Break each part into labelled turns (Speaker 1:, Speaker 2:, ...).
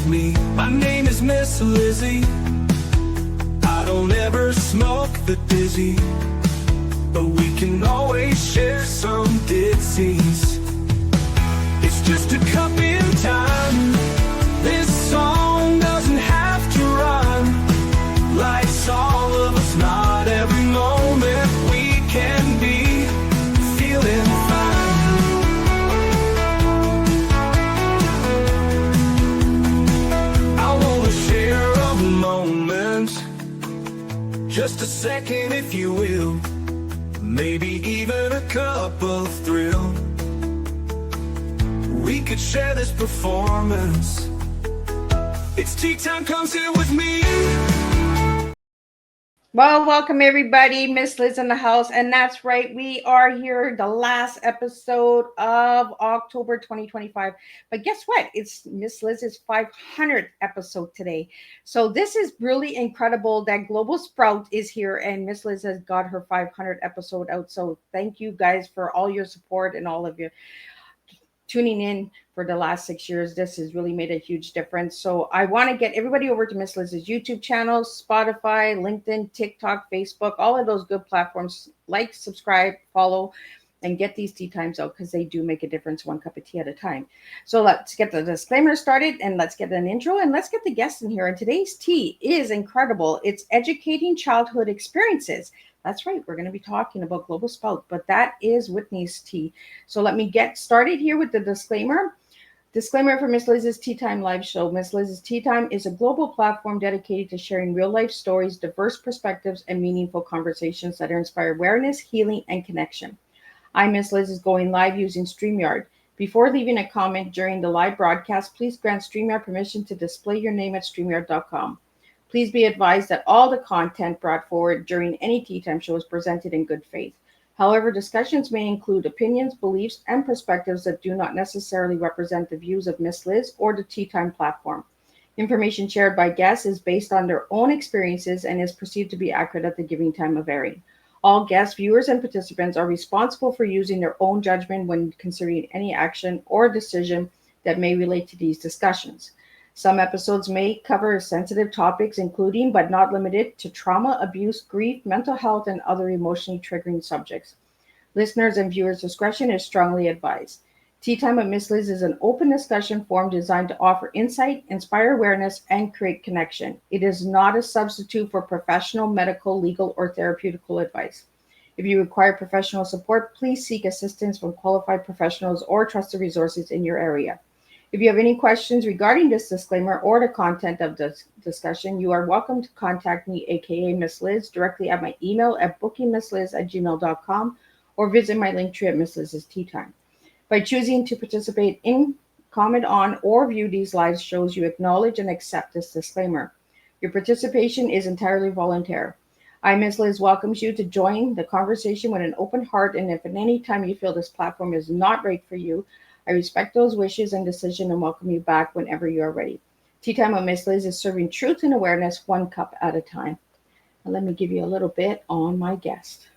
Speaker 1: me. My name is Miss Lizzie. I don't ever smoke the dizzy, but we can always share some disease. It's just a cup in time. This song doesn't have to run. Life's all of us, not every moment we can be feeling fine. I wanna share a moment, just a second if you will, maybe even a cup of thrill. We could share this performance. It's tea time, come sit with me.
Speaker 2: Well, welcome everybody. Miss Liz in the house. And that's right, we are here, the last episode of October 2025. But guess what? It's Miss Liz's 500th episode today. So this is really incredible that Global Sprout is here and Miss Liz has got her 500th episode out. So thank you guys for all your support and all of you tuning in for the last 6 years. This has really made a huge difference. So I want to get everybody over to Miss Liz's YouTube channel, Spotify, LinkedIn, TikTok, Facebook, all of those good platforms. Like, subscribe, follow, and get these tea times out because they do make a difference one cup of tea at a time. So let's get the disclaimer started and let's get an intro and let's get the guests in here. And today's tea is incredible. It's educating childhood experiences. That's right. We're going to be talking about Global Sprout, but that is Whitney's tea. So let me get started here with the disclaimer. Disclaimer for Miss Liz's Tea Time live show. Miss Liz's Tea Time is a global platform dedicated to sharing real life stories, diverse perspectives, and meaningful conversations that inspire awareness, healing, and connection. I'm Miss Liz is going live using StreamYard. Before leaving a comment during the live broadcast, please grant StreamYard permission to display your name at StreamYard.com. Please be advised that all the content brought forward during any Tea Time show is presented in good faith. However, discussions may include opinions, beliefs, and perspectives that do not necessarily represent the views of Miss Liz or the Tea Time platform. Information shared by guests is based on their own experiences and is perceived to be accurate at the giving time of airing. All guests, viewers, and participants are responsible for using their own judgment when considering any action or decision that may relate to these discussions. Some episodes may cover sensitive topics, including but not limited to trauma, abuse, grief, mental health, and other emotionally triggering subjects. Listeners and viewers' discretion is strongly advised. Tea Time with Miss Liz is an open discussion forum designed to offer insight, inspire awareness, and create connection. It is not a substitute for professional, medical, legal, or therapeutical advice. If you require professional support, please seek assistance from qualified professionals or trusted resources in your area. If you have any questions regarding this disclaimer or the content of this discussion, you are welcome to contact me, aka Miss Liz, directly at my email at bookingmissliz@gmail.com or visit my link tree at Miss Liz's Tea Time. By choosing to participate in, comment on, or view these live shows, you acknowledge and accept this disclaimer. Your participation is entirely voluntary. I, Miss Liz, welcomes you to join the conversation with an open heart, and if at any time you feel this platform is not right for you, I respect those wishes and decision and welcome you back whenever you are ready. Tea Time with Miss Liz is serving truth and awareness one cup at a time. And let me give you a little bit on my guest.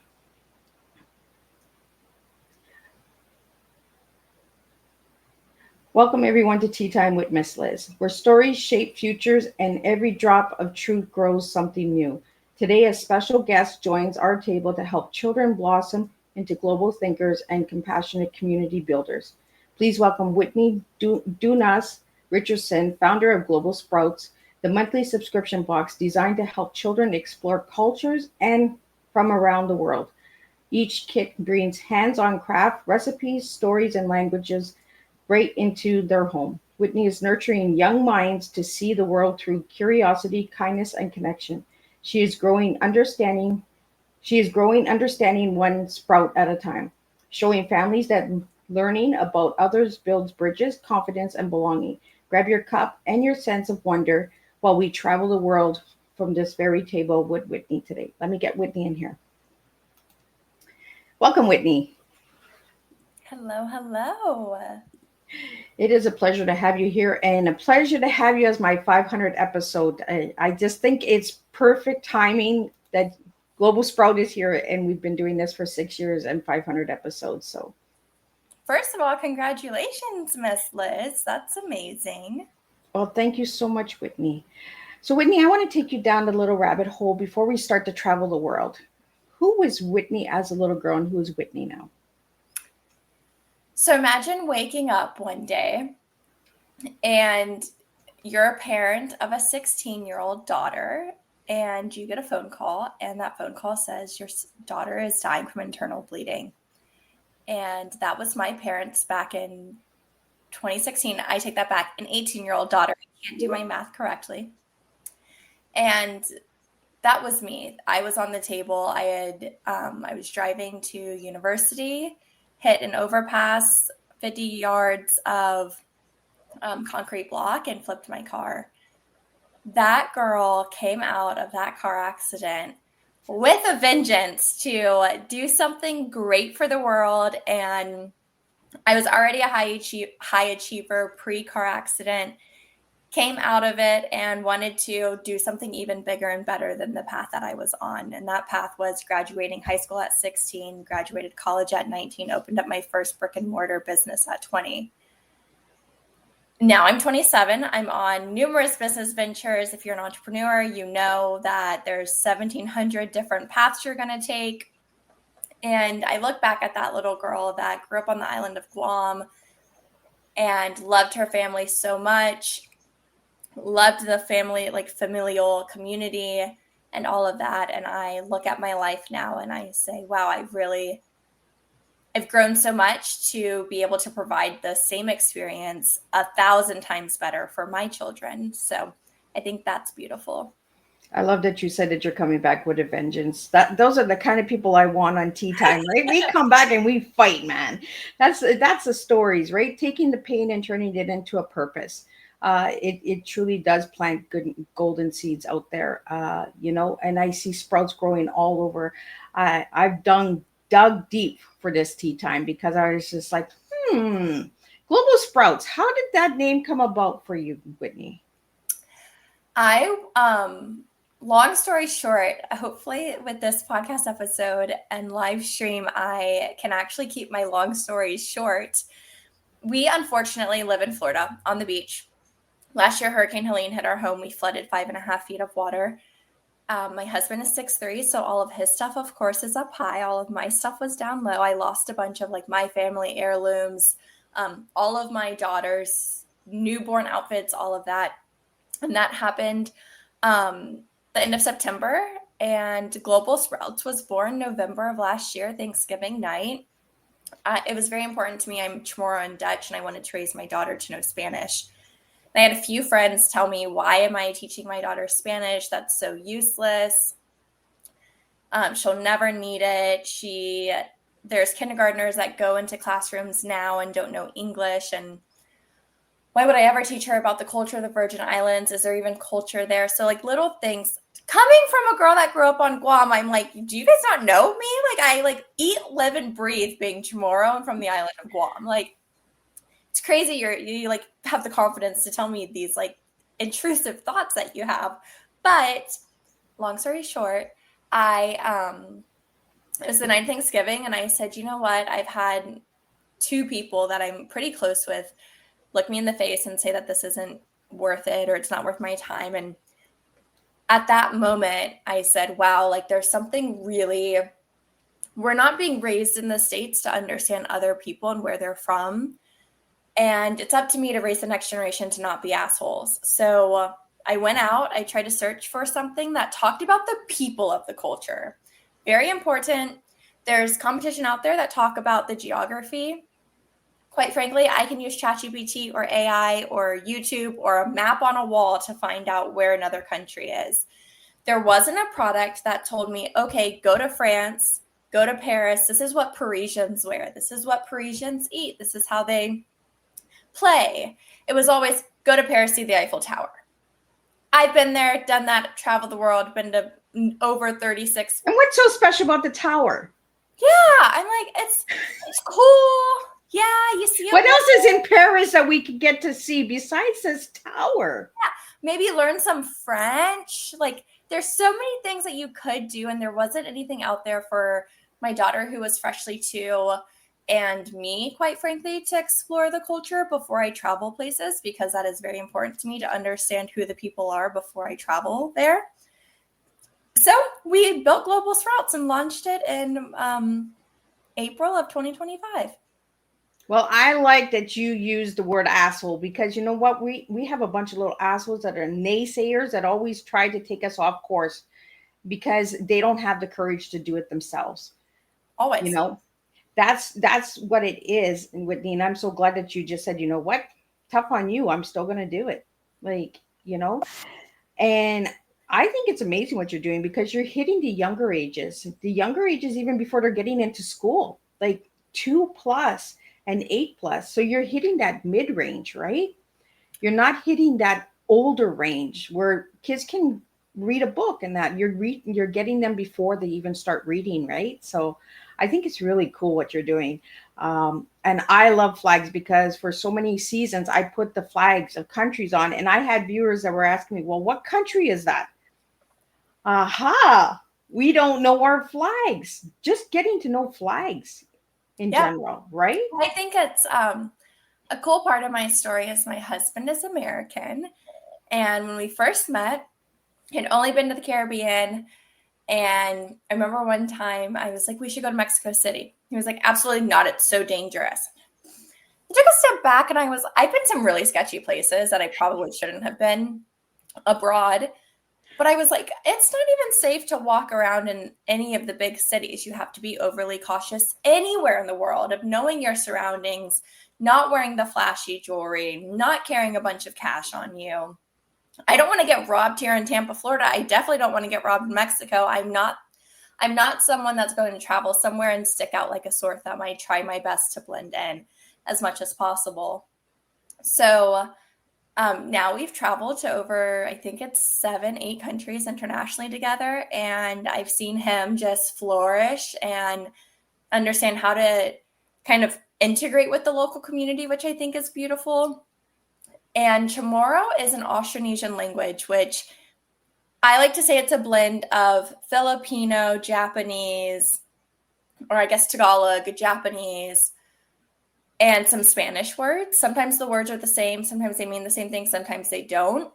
Speaker 2: Welcome everyone to Tea Time with Miss Liz, where stories shape futures and every drop of truth grows something new. Today, a special guest joins our table to help children blossom into global thinkers and compassionate community builders. Please welcome Whitney Dueñas Richardson, founder of Global Sprouts, the monthly subscription box designed to help children explore cultures and from around the world. Each kit brings hands-on craft, recipes, stories, and languages right into their home. Whitney is nurturing young minds to see the world through curiosity, kindness, and connection. She is growing understanding one sprout at a time, showing families that learning about others builds bridges, confidence, and belonging. Grab your cup and your sense of wonder while we travel the world from this very table with Whitney today. Let me get Whitney in here. Welcome, Whitney.
Speaker 3: Hello, hello.
Speaker 2: It is a pleasure to have you here and a pleasure to have you as my 500th episode. I just think it's perfect timing that Global Sprout is here and we've been doing this for 6 years and 500 episodes. So
Speaker 3: First of all, congratulations, Miss Liz. That's amazing.
Speaker 2: Well, thank you so much, Whitney. So, Whitney, I want to take you down the little rabbit hole before we start to travel the world. Who was Whitney as a little girl and who is Whitney now?
Speaker 3: So imagine waking up one day and you're a parent of a 16-year-old daughter, and you get a phone call, and that phone call says your daughter is dying from internal bleeding. And that was my parents back in 2016. I take that back, an 18-year-old daughter. I can't do my math correctly. And that was me. I was on the table. I was driving to university, hit an overpass, 50 yards of concrete block, and flipped my car. That girl came out of that car accident with a vengeance to do something great for the world. And I was already a high achiever pre-car accident, came out of it and wanted to do something even bigger and better than the path that I was on. And that path was graduating high school at 16, graduated college at 19, opened up my first brick and mortar business at 20. Now I'm 27. I'm on numerous business ventures. If you're an entrepreneur, you know that there's 1,700 different paths you're going to take. And I look back at that little girl that grew up on the island of Guam and loved her family so much, loved the family, like familial community and all of that. And I look at my life now and I say, wow, I've grown so much to be able to provide the same experience 1,000 times better for my children. So I think that's beautiful.
Speaker 2: I love that you said that you're coming back with a vengeance. Those are the kind of people I want on Teatime, right? We come back and we fight, man. That's the stories, right? Taking the pain and turning it into a purpose. It truly does plant good golden seeds out there, and I see sprouts growing all over. I've dug deep for this Teatime because I was just like, Global Sprouts. How did that name come about for you, Whitney?
Speaker 3: Long story short, hopefully with this podcast episode and live stream, I can actually keep my long stories short. We unfortunately live in Florida on the beach. Last year, Hurricane Helene hit our home. We flooded 5.5 feet of water. My husband is 6'3", so all of his stuff, of course, is up high. All of my stuff was down low. I lost a bunch of like my family heirlooms, all of my daughter's newborn outfits, all of that. And that happened the end of September. And Global Sprouts was born November of last year, Thanksgiving night. It was very important to me. I'm CHamoru and Dutch, and I wanted to raise my daughter to know Spanish. And I had a few friends tell me, why am I teaching my daughter Spanish? That's so useless. She'll never need it. There's kindergartners that go into classrooms now and don't know English. And why would I ever teach her about the culture of the Virgin Islands? Is there even culture there? So like little things. Coming from a girl that grew up on Guam, I'm like, do you guys not know me? Like I eat, live, and breathe being Chamorro and from the island of Guam. Like, it's crazy you like have the confidence to tell me these like intrusive thoughts that you have. But long story short, it was the night of Thanksgiving, and I said, you know what? I've had two people that I'm pretty close with look me in the face and say that this isn't worth it or it's not worth my time. And at that moment, I said, wow, like there's something really, we're not being raised in the States to understand other people and where they're from. And it's up to me to raise the next generation to not be assholes. So I went out, I tried to search for something that talked about the people of the culture. Very important. There's competition out there that talk about the geography. Quite frankly, I can use ChatGPT or AI or YouTube or a map on a wall to find out where another country is. There wasn't a product that told me, okay, go to France, go to Paris. This is what Parisians wear. This is what Parisians eat. This is how they play. It was always go to Paris, see the Eiffel Tower. I've been there, done that, traveled the world, been to over 36.
Speaker 2: And what's so special about the tower?
Speaker 3: Yeah, I'm like, it's cool. Yeah, you see
Speaker 2: what else is in Paris that we could get to see besides this tower?
Speaker 3: Yeah, maybe learn some French. Like, there's so many things that you could do, and there wasn't anything out there for my daughter who was freshly 2. and me, quite frankly, to explore the culture before I travel places, because that is very important to me to understand who the people are before I travel there. So we built Global Sprouts and launched it in April of 2025.
Speaker 2: Well, I like that you use the word asshole, because you know what? We have a bunch of little assholes that are naysayers that always try to take us off course because they don't have the courage to do it themselves.
Speaker 3: Always.
Speaker 2: You know, that's what it is, Whitney. And I'm so glad that you just said, you know what? Tough on you. I'm still going to do it. Like, you know, and I think it's amazing what you're doing, because you're hitting the younger ages even before they're getting into school, like 2+ and 8+. So you're hitting that mid range, right? You're not hitting that older range where kids can read a book, and that you're getting them before they even start reading, right? So I think it's really cool what you're doing. And I love flags, because for so many seasons I put the flags of countries on, and I had viewers that were asking me, well, what country is that? Aha, we don't know our flags. Just getting to know flags in general, right?
Speaker 3: I think it's a cool part of my story is my husband is American. And when we first met, he'd only been to the Caribbean. And I remember one time I was like, we should go to Mexico City. He was like, absolutely not. It's so dangerous. I took a step back and I've been some really sketchy places that I probably shouldn't have been abroad. But I was like, it's not even safe to walk around in any of the big cities. You have to be overly cautious anywhere in the world of knowing your surroundings, not wearing the flashy jewelry, not carrying a bunch of cash on you. I don't want to get robbed here in Tampa, Florida. I definitely don't want to get robbed in Mexico. I'm not someone that's going to travel somewhere and stick out like a sore thumb. I try my best to blend in as much as possible. So now we've traveled to over, I think it's 7-8 countries internationally together. And I've seen him just flourish and understand how to kind of integrate with the local community, which I think is beautiful. And CHamoru is an Austronesian language, which I like to say it's a blend of Filipino, Japanese, or I guess Tagalog, Japanese, and some Spanish words. Sometimes the words are the same. Sometimes they mean the same thing. Sometimes they don't.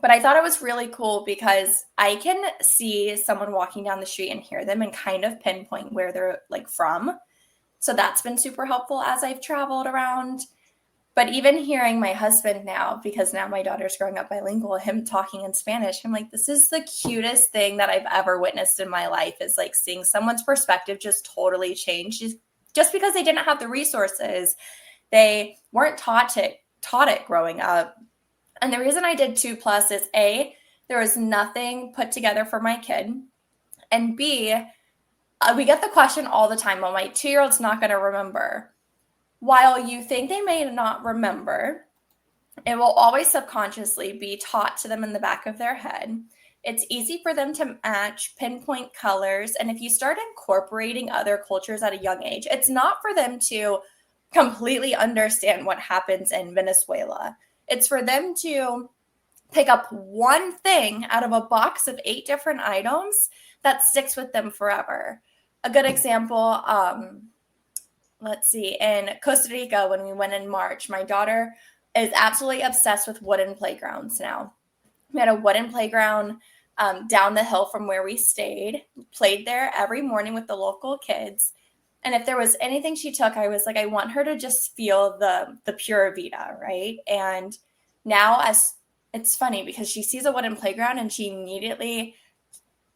Speaker 3: But I thought it was really cool because I can see someone walking down the street and hear them and kind of pinpoint where they're like from. So that's been super helpful as I've traveled around. But even hearing my husband now, because now my daughter's growing up bilingual, him talking in Spanish, I'm like, this is the cutest thing that I've ever witnessed in my life, is like seeing someone's perspective just totally change. Just because they didn't have the resources, they weren't taught it growing up. And the reason I did 2+ is A, there was nothing put together for my kid. And B, we get the question all the time, well, my 2-year-old's not going to remember. While you think they may not remember, it will always subconsciously be taught to them in the back of their head. It's easy for them to match, pinpoint colors. And if you start incorporating other cultures at a young age, it's not for them to completely understand what happens in Venezuela. It's for them to pick up one thing out of a box of 8 different items that sticks with them forever. A good example, let's see, in Costa Rica, when we went in March, my daughter is absolutely obsessed with wooden playgrounds now. We had a wooden playground down the hill from where we stayed, played there every morning with the local kids. And if there was anything she took, I was like, I want her to just feel the pura vida, right? And now it's funny because she sees a wooden playground and she immediately,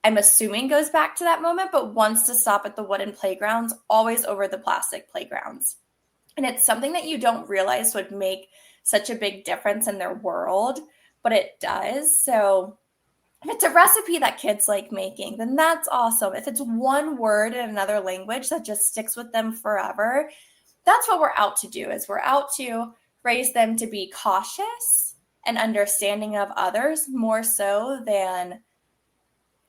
Speaker 3: I'm assuming, goes back to that moment, but wants to stop at the wooden playgrounds, always over the plastic playgrounds. And it's something that you don't realize would make such a big difference in their world, but it does. So if it's a recipe that kids like making, then that's awesome. If it's one word in another language that just sticks with them forever, that's what we're out to do, is we're out to raise them to be cautious and understanding of others, more so than,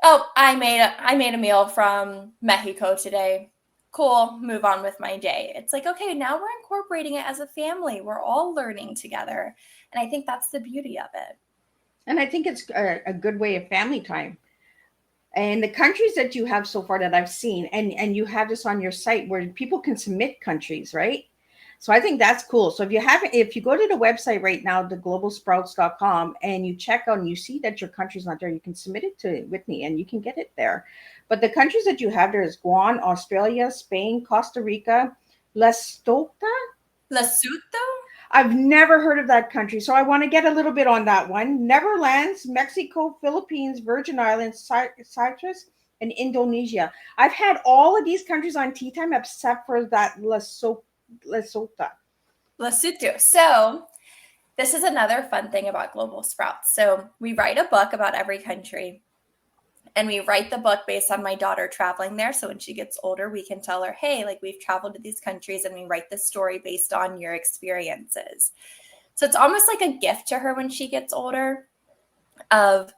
Speaker 3: oh, I made a meal from Mexico today. Cool, move on with my day. It's like, okay, now we're incorporating it as a family. We're all learning together. And I think that's the beauty of it.
Speaker 2: And I think it's a good way of family time. And the countries that you have so far that I've seen, and you have this on your site where people can submit countries, right? So I think that's cool. So if you go to the website right now, theglobalsprouts.com, and you check out and you see that your country's not there, you can submit it to Whitney and you can get it there. But the countries that you have there is Guam, Australia, Spain, Costa Rica, Lesotho.
Speaker 3: Lesotho?
Speaker 2: I've never heard of that country, so I want to get a little bit on that one. Netherlands, Mexico, Philippines, Virgin Islands, Cyprus, and Indonesia. I've had all of these countries on Teatime except for that Lesotho.
Speaker 3: Lesotho. So this is another fun thing about Global Sprouts. So we write a book about every country, and we write the book based on my daughter traveling there. So when she gets older, we can tell her, hey, like we've traveled to these countries and we write this story based on your experiences. So it's almost like a gift to her when she gets older of,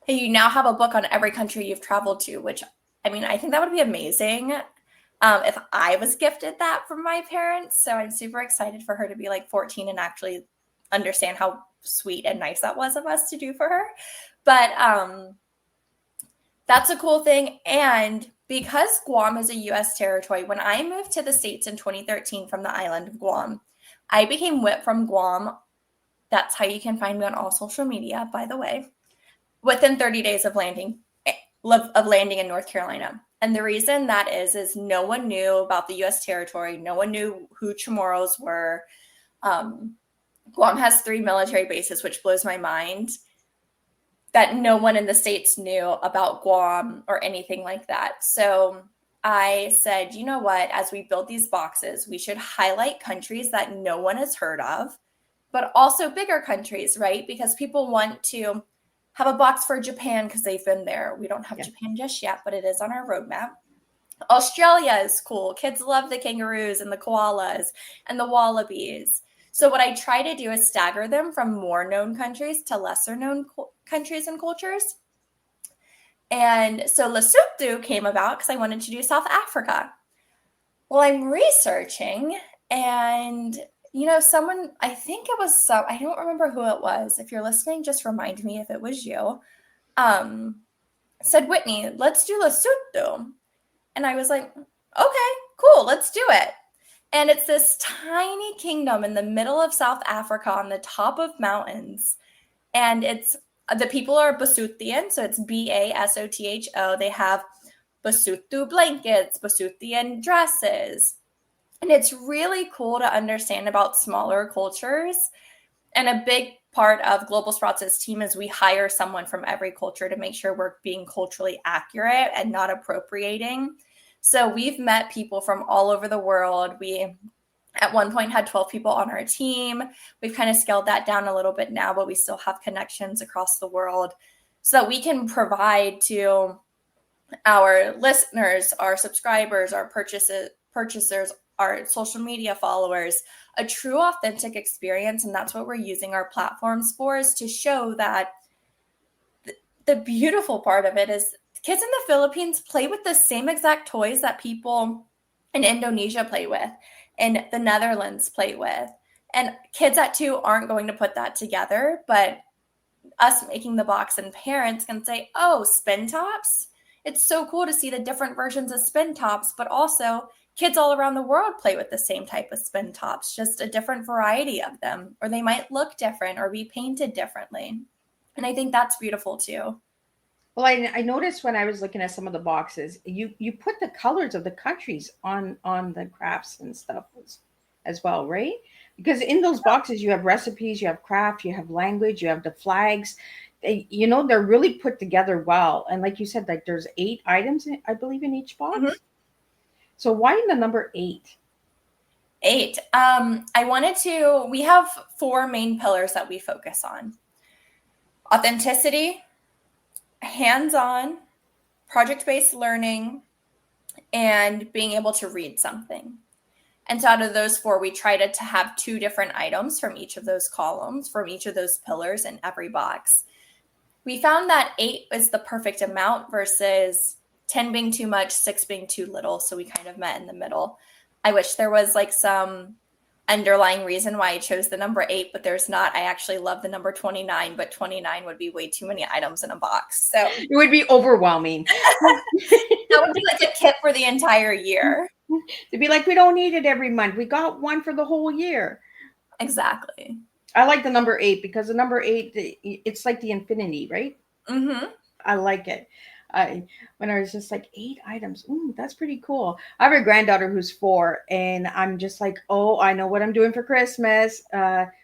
Speaker 3: hey, you now have a book on every country you've traveled to, which, I mean, I think that would be amazing if I was gifted that from my parents. So I'm super excited for her to be like 14 and actually understand how sweet and nice that was of us to do for her. But that's a cool thing. And because Guam is a U.S. territory, when I moved to the States in 2013 from the island of Guam, I became Whit from Guam. That's how you can find me on all social media, by the way, within 30 days of landing in North Carolina. And the reason that is no one knew about the U.S. territory. No one knew who Chamorros were. Guam has 3 military bases, which blows my mind that no one in the States knew about Guam or anything like that. So I said, you know what, as we build these boxes, we should highlight countries that no one has heard of, but also bigger countries, right? Because people want to have a box for Japan because they've been there. We don't have Japan just yet, but it is on our roadmap. Australia is cool. Kids love the kangaroos and the koalas and the wallabies. So what I try to do is stagger them from more known countries to lesser known countries and cultures. And so Lesotho came about because I wanted to do South Africa. Well, I'm researching and, you know, someone, I think it was I don't remember who it was. If you're listening, just remind me if it was you, said, Whitney, let's do Lesotho. And I was like, okay, cool, let's do it. And it's this tiny kingdom in the middle of South Africa on the top of mountains. And the people are Basothian, so it's Basotho. They have Basotho blankets, Basothian dresses. And it's really cool to understand about smaller cultures. And a big part of Global Sprouts' team is we hire someone from every culture to make sure we're being culturally accurate and not appropriating. So we've met people from all over the world. We, at one point, had 12 people on our team. We've kind of scaled that down a little bit now, but we still have connections across the world so that we can provide to our listeners, our subscribers, our purchasers, our social media followers, a true authentic experience. And that's what we're using our platforms for, is to show that the beautiful part of it is kids in the Philippines play with the same exact toys that people in Indonesia play with and the Netherlands play with. And kids at 2 aren't going to put that together, but us making the box and parents can say, oh, spin tops. It's so cool to see the different versions of spin tops, but also kids all around the world play with the same type of spin tops, just a different variety of them, or they might look different or be painted differently. And I think that's beautiful too.
Speaker 2: Well, I noticed when I was looking at some of the boxes, you put the colors of the countries on the crafts and stuff as well, right? Because in those boxes, you have recipes, you have craft, you have language, you have the flags. They're really put together well. And like you said, like there's 8 items, I believe, in each box. Mm-hmm. So why the number 8?
Speaker 3: 8. We have 4 main pillars that we focus on: authenticity, hands-on, project-based learning, and being able to read something. And so out of those 4, we try to have 2 different items from each of those columns, from each of those pillars in every box. We found that 8 is the perfect amount versus 10 being too much, 6 being too little. So we kind of met in the middle. I wish there was like some underlying reason why I chose the number 8, but there's not. I actually love the number 29, but 29 would be way too many items in a box. So
Speaker 2: It would be overwhelming.
Speaker 3: that would be like a kit for the entire year.
Speaker 2: To be like, we don't need it every month. We got one for the whole year.
Speaker 3: Exactly.
Speaker 2: I like the number 8 because the number 8, it's like the infinity, right?
Speaker 3: Mm-hmm.
Speaker 2: I like it. When I was just like 8 items, that's pretty cool. I have a granddaughter who's 4, and I'm just like, oh, I know what I'm doing for Christmas.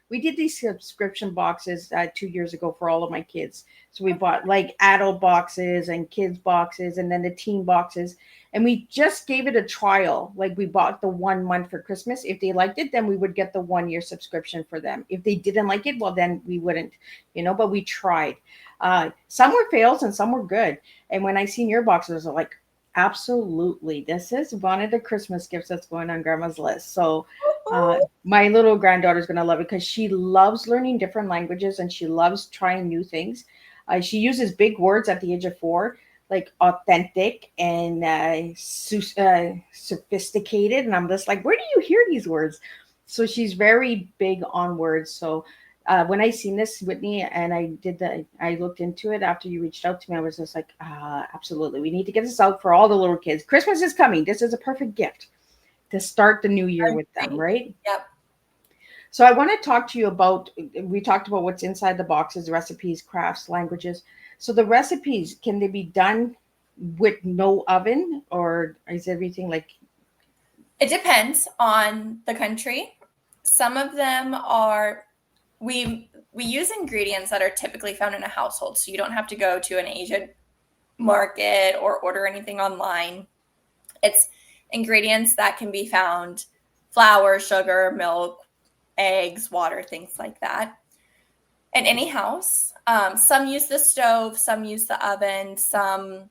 Speaker 2: We did these subscription boxes 2 years ago for all of my kids. So we bought like adult boxes and kids boxes, and then the teen boxes. And we just gave it a trial. Like we bought the 1 month for Christmas. If they liked it, then we would get the 1 year subscription for them. If they didn't like it, well, then we wouldn't, but we tried. Some were fails and some were good. And when I seen your boxes, I was like, absolutely, this is one of the Christmas gifts that's going on Grandma's list. So my little granddaughter is going to love it because she loves learning different languages and she loves trying new things. She uses big words at the age of 4, like authentic and sophisticated. And I'm just like, where do you hear these words? So she's very big on words. So when I seen this, Whitney, and I looked into it after you reached out to me, I was just like, absolutely. We need to get this out for all the little kids. Christmas is coming. This is a perfect gift to start the new year with them, right?
Speaker 3: Yep.
Speaker 2: So I want to talk to you about, we talked about what's inside the boxes, recipes, crafts, languages. So the recipes, can they be done with no oven, or is everything like?
Speaker 3: It depends on the country. Some of them are, we use ingredients that are typically found in a household. So you don't have to go to an Asian market or order anything online. It's ingredients that can be found: flour, sugar, milk, eggs, water, things like that. In any house, some use the stove, some use the oven, some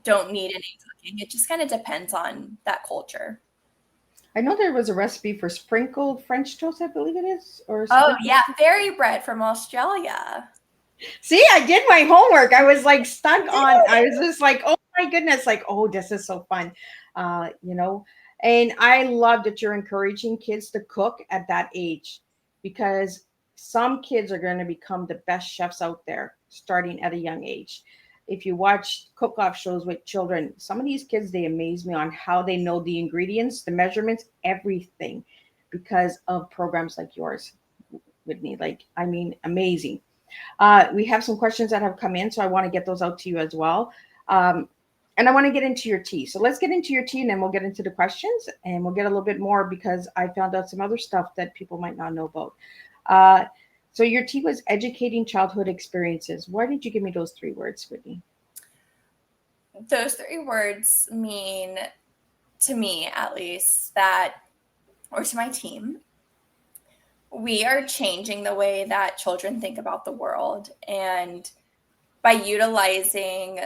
Speaker 3: don't need any cooking. It just kind of depends on that culture.
Speaker 2: I know there was a recipe for sprinkled French toast, I believe it is.
Speaker 3: Oh, yeah. Fairy bread from Australia.
Speaker 2: See, I did my homework. I was like stuck on, I was just like, oh my goodness, like, oh, this is so fun. And I love that you're encouraging kids to cook at that age, because some kids are going to become the best chefs out there starting at a young age. If you watch cook-off shows with children, some of these kids, they amaze me on how they know the ingredients, the measurements, everything, because of programs like yours, Whitney. Like, I mean, amazing. We have some questions that have come in, so I want to get those out to you as well. And I want to get into your tea. So let's get into your tea, and then we'll get into the questions, and we'll get a little bit more, because I found out some other stuff that people might not know about. So your tea was educating childhood experiences. Why did you give me those 3 words, Whitney?
Speaker 3: Those 3 words mean, to me at least, that, or to my team, we are changing the way that children think about the world. And by utilizing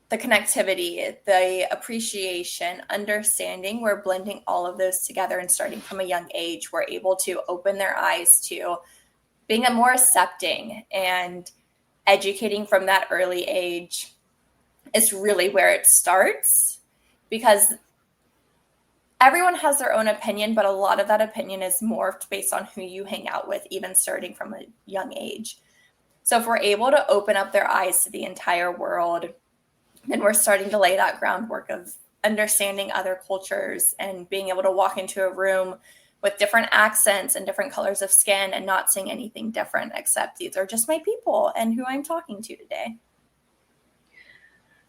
Speaker 3: the connectivity, the appreciation, understanding, we're blending all of those together, and starting from a young age, we're able to open their eyes to being a more accepting, and educating from that early age is really where it starts, because everyone has their own opinion, but a lot of that opinion is morphed based on who you hang out with, even starting from a young age. So if we're able to open up their eyes to the entire world, then we're starting to lay that groundwork of understanding other cultures, and being able to walk into a room with different accents and different colors of skin and not seeing anything different, except these are just my people and who I'm talking to today.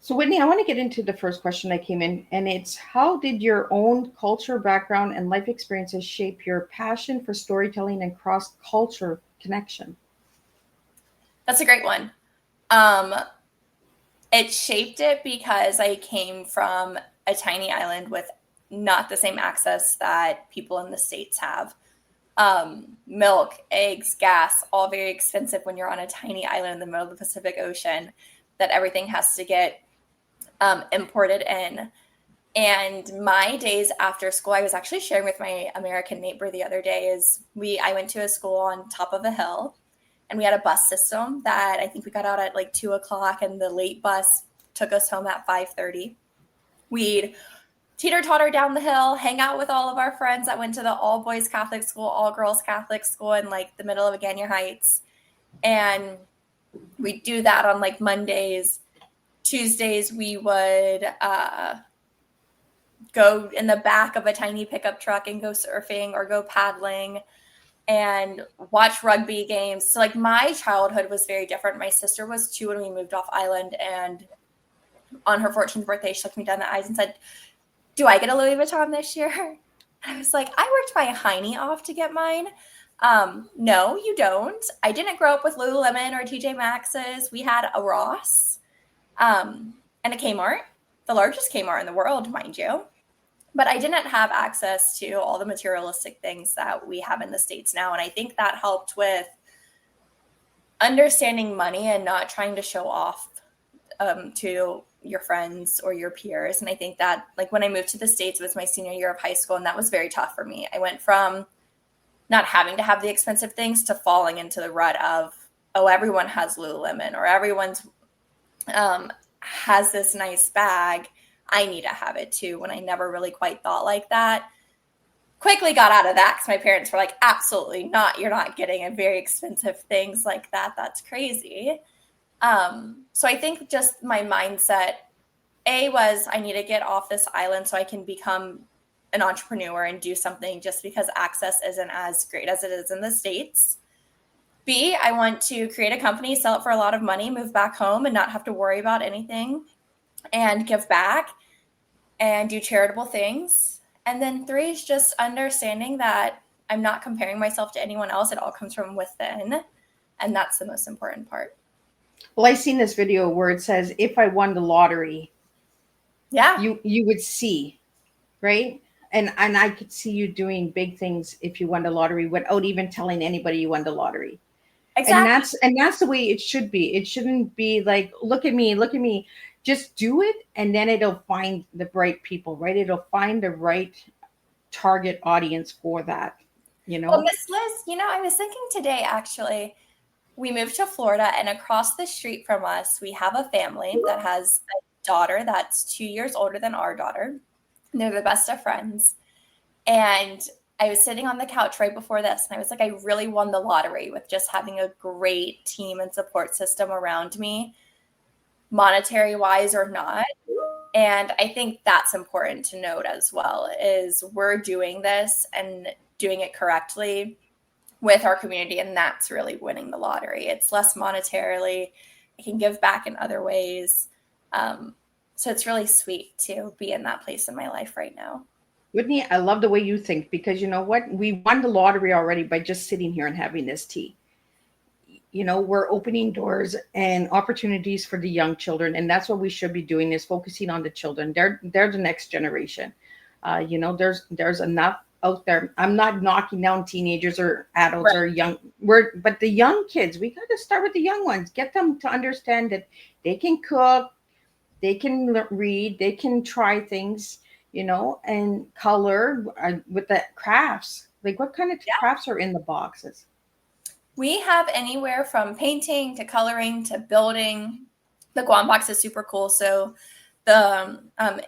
Speaker 2: So Whitney, I want to get into the first question that came in, and it's, how did your own culture, background, and life experiences shape your passion for storytelling and cross-culture connection?
Speaker 3: That's a great one. It shaped it because I came from a tiny island with not the same access that people in the States have. Milk, eggs, gas, all very expensive when you're on a tiny island in the middle of the Pacific Ocean, that everything has to get imported in. And my days after school, I was actually sharing with my American neighbor the other day, I went to a school on top of a hill, and we had a bus system that I think we got out at like 2:00, and the late bus took us home at 5:30. We'd teeter-totter down the hill, hang out with all of our friends that went to the all-boys Catholic school, all-girls Catholic school in like the middle of Agania Heights. And we'd do that on like Mondays. Tuesdays, we would go in the back of a tiny pickup truck and go surfing or go paddling and watch rugby games. So like my childhood was very different. My sister was 2 when we moved off island, and on her 14th birthday, she looked me down the eyes and said, "Do I get a Louis Vuitton this year?" And I was like, "I worked my hiney off to get mine." No, you don't. I didn't grow up with Lululemon or TJ Maxx's. We had a Ross and a Kmart, the largest Kmart in the world, mind you. But I didn't have access to all the materialistic things that we have in the States now. And I think that helped with understanding money and not trying to show off to your friends or your peers. And I think that like when I moved to the States, it was my senior year of high school, and that was very tough for me. I went from not having to have the expensive things to falling into the rut of, oh, everyone has Lululemon or everyone's has this nice bag. I need to have it too, when I never really quite thought like that. Quickly got out of that because my parents were like, absolutely not. You're not getting a very expensive things like that. That's crazy. So I think just my mindset, was I need to get off this island so I can become an entrepreneur and do something, just because access isn't as great as it is in the States. B, I want to create a company, sell it for a lot of money, move back home and not have to worry about anything, and give back and do charitable things. And then 3 is just understanding that I'm not comparing myself to anyone else. It all comes from within. And that's the most important part.
Speaker 2: Well, I seen this video where it says, if I won the lottery,
Speaker 3: Yeah,
Speaker 2: you would see, right? And I could see you doing big things if you won the lottery without even telling anybody you won the lottery.
Speaker 3: exactly.
Speaker 2: And that's the way it should be. It shouldn't be like, look at me, look at me. Just do it, and then it'll find the right people, right? It'll find the right target audience for that, you
Speaker 3: Well,
Speaker 2: know?
Speaker 3: Miss Liz, I was thinking today, actually, we moved to Florida, and across the street from us, we have a family that has a daughter that's 2 years older than our daughter. And they're the best of friends. And I was sitting on the couch right before this, and I was like, I really won the lottery with just having a great team and support system around me, monetary wise or not. And I think that's important to note as well, is we're doing this and doing it correctly with our community, and that's really winning the lottery. It's less monetarily. I can give back in other ways. So it's really sweet to be in that place in my life right now.
Speaker 2: Whitney, I love the way you think, because you know what? We won the lottery already by just sitting here and having this tea. We're opening doors and opportunities for the young children, and that's what we should be doing, is focusing on the children. They're the next generation. There's enough out there. I'm not knocking down teenagers or adults or young. But the young kids, we got to start with the young ones. Get them to understand that they can cook, they can read, they can try things, and color with the crafts. Like, what kind of crafts are in the boxes?
Speaker 3: We have anywhere from painting to coloring to building. The Guam box is super cool. So the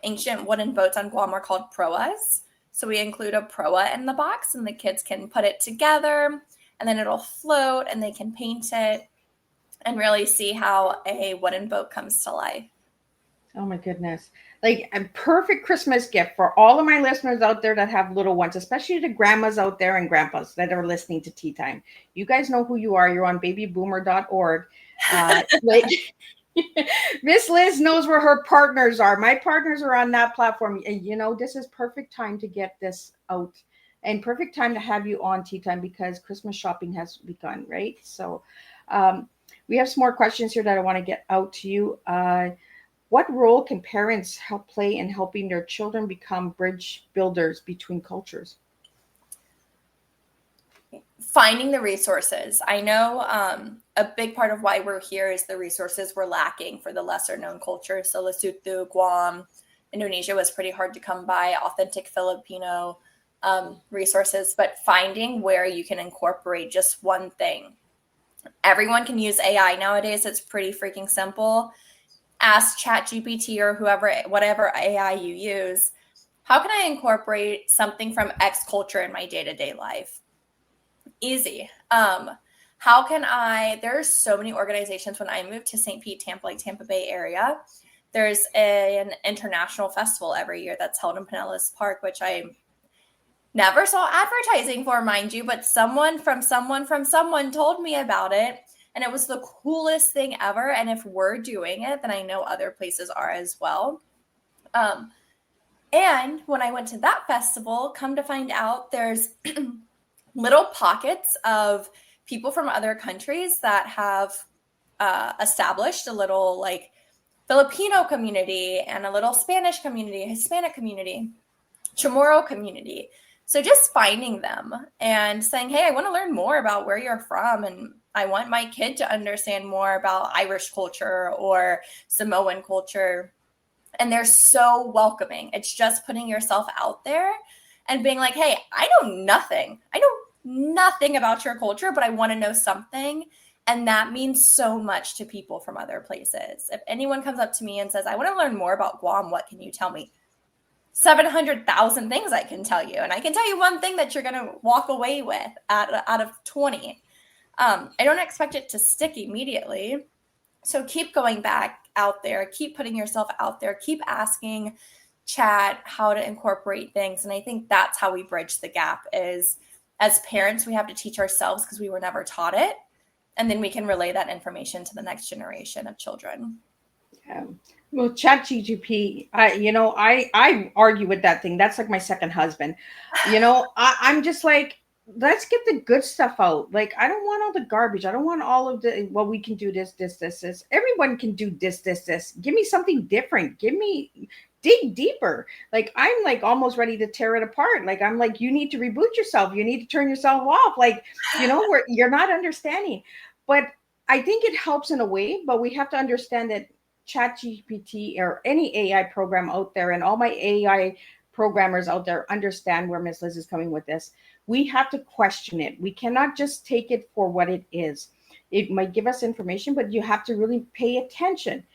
Speaker 3: ancient wooden boats on Guam are called proas. So we include a proa in the box, and the kids can put it together, and then it'll float, and they can paint it and really see how a wooden boat comes to life.
Speaker 2: Oh my goodness. Like a perfect Christmas gift for all of my listeners out there that have little ones, especially the grandmas out there and grandpas that are listening to Tea Time. You guys know who you are. You're on babyboomer.org. Miss Liz knows where her partners are. My partners are on that platform. And this is perfect time to get this out, and perfect time to have you on Tea Time, because Christmas shopping has begun, right? So we have some more questions here that I want to get out to you. What role can parents help play in helping their children become bridge builders between cultures?
Speaker 3: Finding the resources. I know a big part of why we're here is the resources we're lacking for the lesser known cultures. So Lesotho, Guam, Indonesia was pretty hard to come by, authentic Filipino resources, but finding where you can incorporate just one thing. Everyone can use AI nowadays. It's pretty freaking simple. Ask ChatGPT or whatever AI you use, how can I incorporate something from X culture in my day-to-day life? Easy. How can there's so many organizations. When I moved to St. Pete, Tampa Bay area, there's an international festival every year that's held in Pinellas Park, which I never saw advertising for, mind you, but someone told me about it. And it was the coolest thing ever. And if we're doing it, then I know other places are as well. And when I went to that festival, come to find out there's little pockets of people from other countries that have established a little like Filipino community and a little Spanish community, Hispanic community, CHamoru community. So just finding them and saying, hey, I want to learn more about where you're from. And I want my kid to understand more about Irish culture or Samoan culture. And they're so welcoming. It's just putting yourself out there and being like, hey, I know nothing about your culture, but I want to know something. And that means so much to people from other places. If anyone comes up to me and says, I want to learn more about Guam, what can you tell me? 700,000 things I can tell you. And I can tell you one thing that you're going to walk away with out of 20. I don't expect it to stick immediately. So keep going back out there, keep putting yourself out there, keep asking chat how to incorporate things. And I think that's how we bridge the gap is as parents, we have to teach ourselves because we were never taught it. And then we can relay that information to the next generation of children.
Speaker 2: Yeah. Well, ChatGPT, I argue with that thing. That's like my second husband. I'm just like, let's get the good stuff out. Like, I don't want all the garbage. I don't want all of the, well, we can do this. Everyone can do this. Give me something different. Dig deeper. Like, I'm like almost ready to tear it apart. Like, I'm like, you need to reboot yourself. You need to turn yourself off. Like, where you're not understanding. But I think it helps in a way, but we have to understand that ChatGPT or any AI program out there, and all my AI programmers out there understand where Miss Liz is coming with this. We have to question it. We cannot just take it for what it is. It might give us information, but you have to really pay attention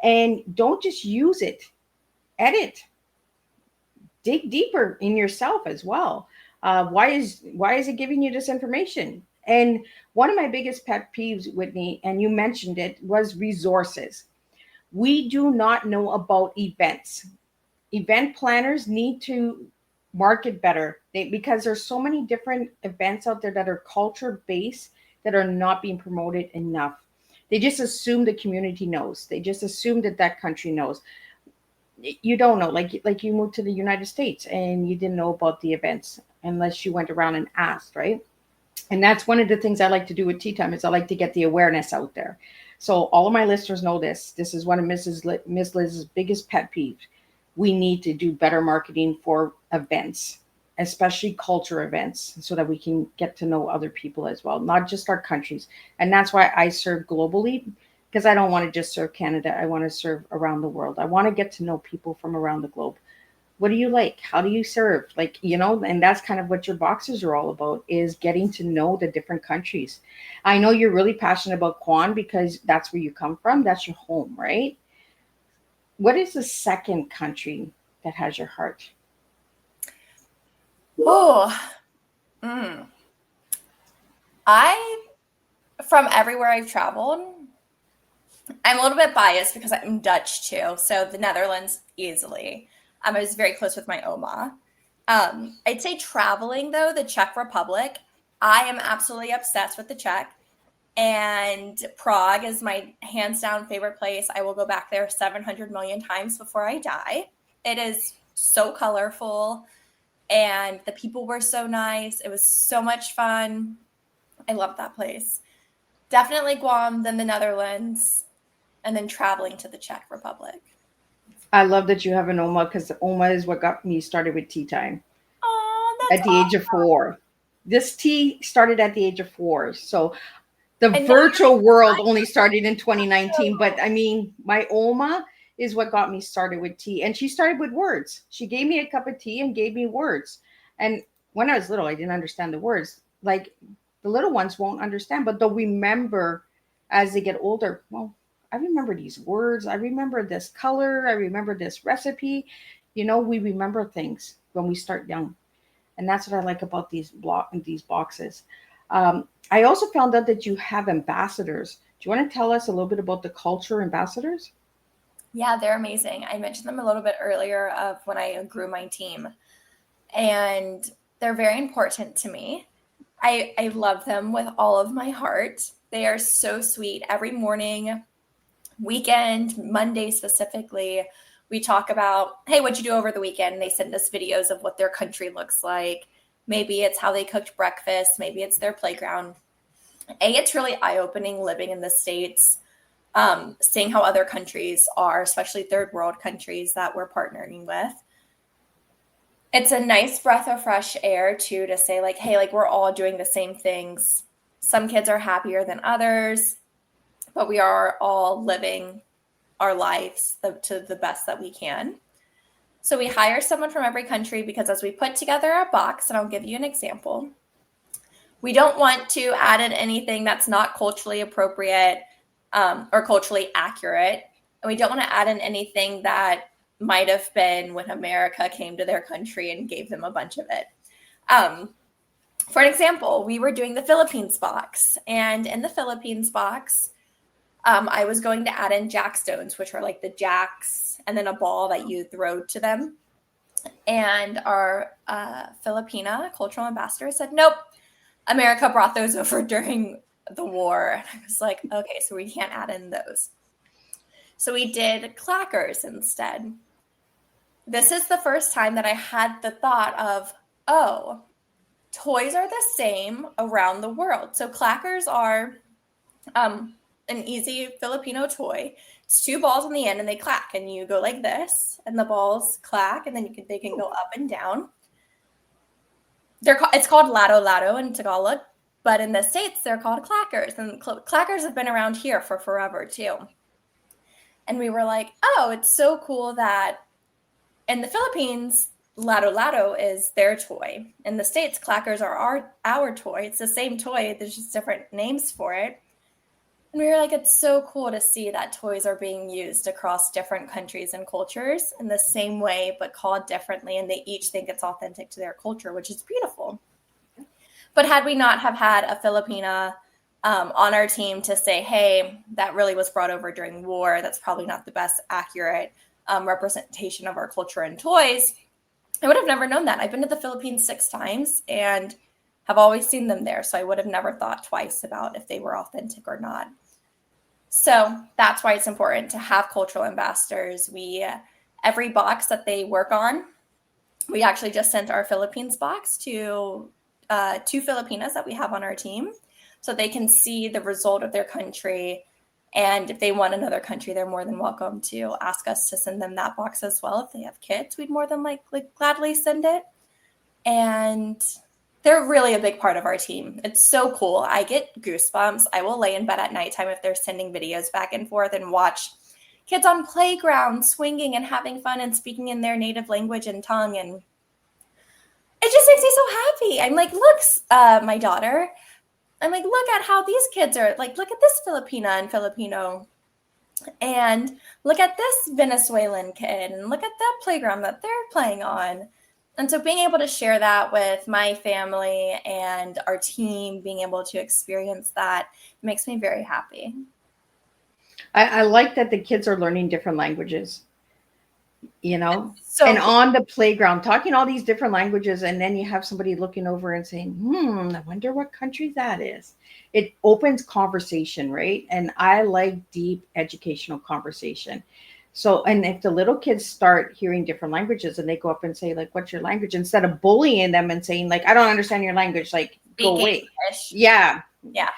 Speaker 2: and don't just use it. Edit. Dig deeper in yourself as well. Why is it giving you this information? And one of my biggest pet peeves, Whitney, and you mentioned it, was resources. We do not know about events. Event planners need to market better because there's so many different events out there that are culture based that are not being promoted enough. They just assume the community knows. They just assume that country knows. You don't know, like you moved to the United States and you didn't know about the events unless you went around and asked, right? And that's one of the things I like to do with Teatime is I like to get the awareness out there. So all of my listeners know this. This is one of Miss Liz's biggest pet peeves. We need to do better marketing for events, especially culture events, so that we can get to know other people as well, not just our countries. And that's why I serve globally, because I don't want to just serve Canada. I want to serve around the world. I want to get to know people from around the globe. What do you like? How do you serve? And that's kind of what your boxes are all about, is getting to know the different countries. I know you're really passionate about Guam because that's where you come from. That's your home, right? What is the second country that has your heart?
Speaker 3: From everywhere I've traveled, I'm a little bit biased because I'm Dutch too. So the Netherlands easily. I was very close with my Oma. I'd say traveling though, the Czech Republic, I am absolutely obsessed with the Czech. And Prague is my hands down favorite place. I will go back there 700 million times before I die. It is so colorful and the people were so nice. It was so much fun. I love that place. Definitely Guam, then the Netherlands, and then traveling to the Czech Republic.
Speaker 2: I love that you have an Oma, because Oma is what got me started with Teatime.
Speaker 3: Oh, that's
Speaker 2: at the age of 4. This tea started at the age of 4. So the virtual world only started in 2019. But I mean, my Oma is what got me started with tea. And she started with words. She gave me a cup of tea and gave me words. And when I was little, I didn't understand the words. Like the little ones won't understand, but they'll remember as they get older. Well, I remember these words. I remember this color. I remember this recipe. We remember things when we start young. And that's what I like about these boxes. I also found out that you have ambassadors. Do you want to tell us a little bit about the culture ambassadors?
Speaker 3: Yeah, they're amazing. I mentioned them a little bit earlier of when I grew my team, and they're very important to me. I love them with all of my heart. They are so sweet. Every morning, weekend, Monday specifically, we talk about, hey, what'd you do over the weekend? And they send us videos of what their country looks like. Maybe it's how they cooked breakfast. Maybe it's their playground. It's really eye-opening living in the States, seeing how other countries are, especially third world countries that we're partnering with. It's a nice breath of fresh air too, to say like, hey, like we're all doing the same things. Some kids are happier than others, but we are all living our lives to the best that we can. So we hire someone from every country because as we put together a box, and I'll give you an example, we don't want to add in anything that's not culturally appropriate or culturally accurate. And we don't want to add in anything that might have been when America came to their country and gave them a bunch of it. For an example, we were doing the Philippines box, and in the Philippines box, I was going to add in jackstones, which are like the jacks and then a ball that you throw to them. And our Filipina cultural ambassador said, nope, America brought those over during the war. And I was like, okay, so we can't add in those. So we did clackers instead. This is the first time that I had the thought of, oh, toys are the same around the world. So clackers are an easy Filipino toy. It's two balls on the end and they clack, and you go like this and the balls clack, and then they can go up and down. It's called lado in Tagalog, but in the States they're called clackers, and clackers have been around here for forever too. And we were like, oh, it's so cool that in the Philippines, lado is their toy. In the States, clackers are our toy. It's the same toy. There's just different names for it. And we were like, it's so cool to see that toys are being used across different countries and cultures in the same way, but called differently. And they each think it's authentic to their culture, which is beautiful. But had we not have had a Filipina on our team to say, hey, that really was brought over during war, that's probably not the best accurate representation of our culture and toys, I would have never known that. I've been to the Philippines 6 times and have always seen them there. So I would have never thought twice about if they were authentic or not. So that's why it's important to have cultural ambassadors. Every box that they work on, we actually just sent our Philippines box to 2 Filipinas that we have on our team, so they can see the result of their country. And if they want another country, they're more than welcome to ask us to send them that box as well. If they have kids, we'd more than likely gladly send it. And they're really a big part of our team. It's so cool. I get goosebumps. I will lay in bed at nighttime if they're sending videos back and forth and watch kids on playgrounds swinging and having fun and speaking in their native language and tongue. And it just makes me so happy. I'm like, look, my daughter, I'm like, look at how these kids are, like, look at this Filipina and Filipino, and look at this Venezuelan kid, and look at that playground that they're playing on. And so being able to share that with my family and our team, being able to experience that makes me very happy.
Speaker 2: I like that the kids are learning different languages,
Speaker 3: So
Speaker 2: and on the playground talking all these different languages, and then you have somebody looking over and saying, I wonder what country that is. It opens conversation, right? And I like deep educational conversation. So, and if the little kids start hearing different languages and they go up and say, like, what's your language? Instead of bullying them and saying, like, I don't understand your language, like, go away.
Speaker 3: English.
Speaker 2: Yeah.
Speaker 3: Yeah.